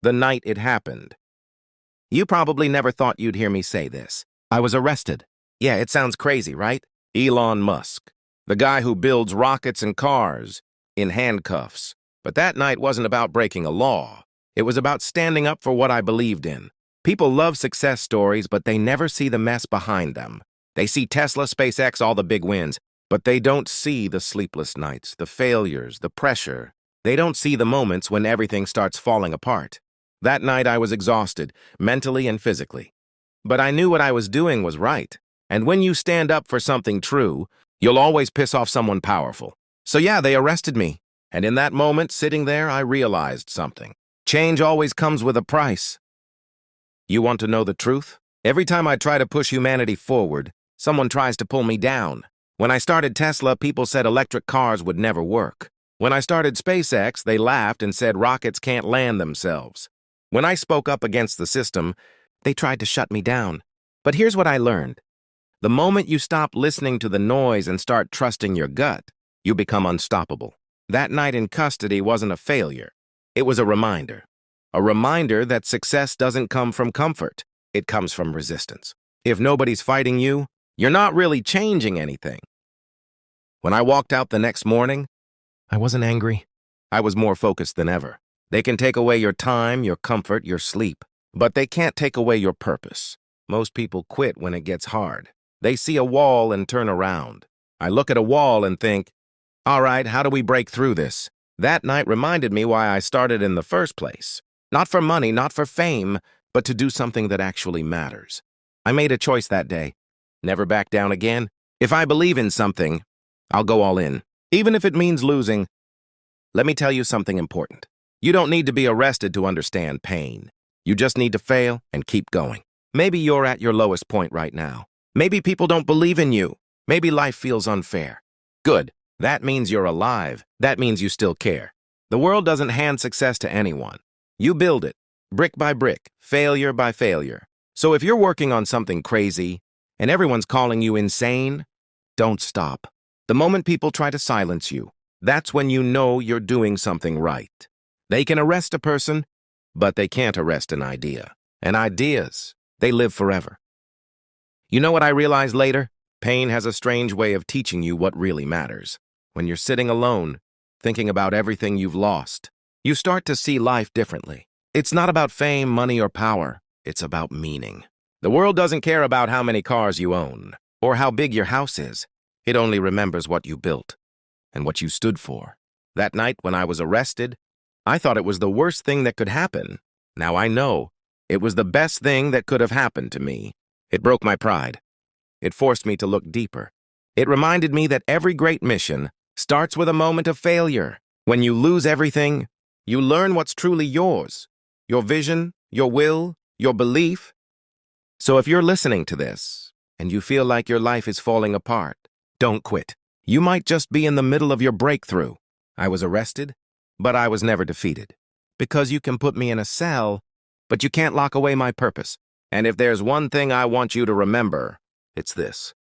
the night it happened. You probably never thought you'd hear me say this. I was arrested. Yeah, it sounds crazy, right? Elon Musk, the guy who builds rockets and cars, in handcuffs. But that night wasn't about breaking a law. It was about standing up for what I believed in. People love success stories, but they never see the mess behind them. They see Tesla, SpaceX, all the big wins, but they don't see the sleepless nights, the failures, the pressure. They don't see the moments when everything starts falling apart. That night I was exhausted, mentally and physically. But I knew what I was doing was right. And when you stand up for something true, you'll always piss off someone powerful. So yeah, they arrested me. And in that moment, sitting there, I realized something. Change always comes with a price. You want to know the truth? Every time I try to push humanity forward, someone tries to pull me down. When I started Tesla, people said electric cars would never work. When I started SpaceX, they laughed and said rockets can't land themselves. When I spoke up against the system, they tried to shut me down. But here's what I learned. The moment you stop listening to the noise and start trusting your gut, you become unstoppable. That night in custody wasn't a failure. It was a reminder. A reminder that success doesn't come from comfort. It comes from resistance. If nobody's fighting you, you're not really changing anything. When I walked out the next morning, I wasn't angry. I was more focused than ever. They can take away your time, your comfort, your sleep, but they can't take away your purpose. Most people quit when it gets hard. They see a wall and turn around. I look at a wall and think, all right, how do we break through this? That night reminded me why I started in the first place. Not for money, not for fame, but to do something that actually matters. I made a choice that day. Never back down again. If I believe in something, I'll go all in, even if it means losing. Let me tell you something important. You don't need to be arrested to understand pain. You just need to fail and keep going. Maybe you're at your lowest point right now. Maybe people don't believe in you. Maybe life feels unfair. Good. That means you're alive. That means you still care. The world doesn't hand success to anyone. You build it, brick by brick, failure by failure. So if you're working on something crazy and everyone's calling you insane, don't stop. The moment people try to silence you, that's when you know you're doing something right. They can arrest a person, but they can't arrest an idea. And ideas, they live forever. You know what I realized later? Pain has a strange way of teaching you what really matters. When you're sitting alone, thinking about everything you've lost, you start to see life differently. It's not about fame, money, or power. It's about meaning. The world doesn't care about how many cars you own or how big your house is. It only remembers what you built and what you stood for. That night when I was arrested, I thought it was the worst thing that could happen. Now I know it was the best thing that could have happened to me. It broke my pride. It forced me to look deeper. It reminded me that every great mission starts with a moment of failure. When you lose everything, you learn what's truly yours. Your vision, your will, your belief. So if you're listening to this and you feel like your life is falling apart, don't quit. You might just be in the middle of your breakthrough. I was arrested, but I was never defeated. Because you can put me in a cell, but you can't lock away my purpose. And if there's one thing I want you to remember, it's this.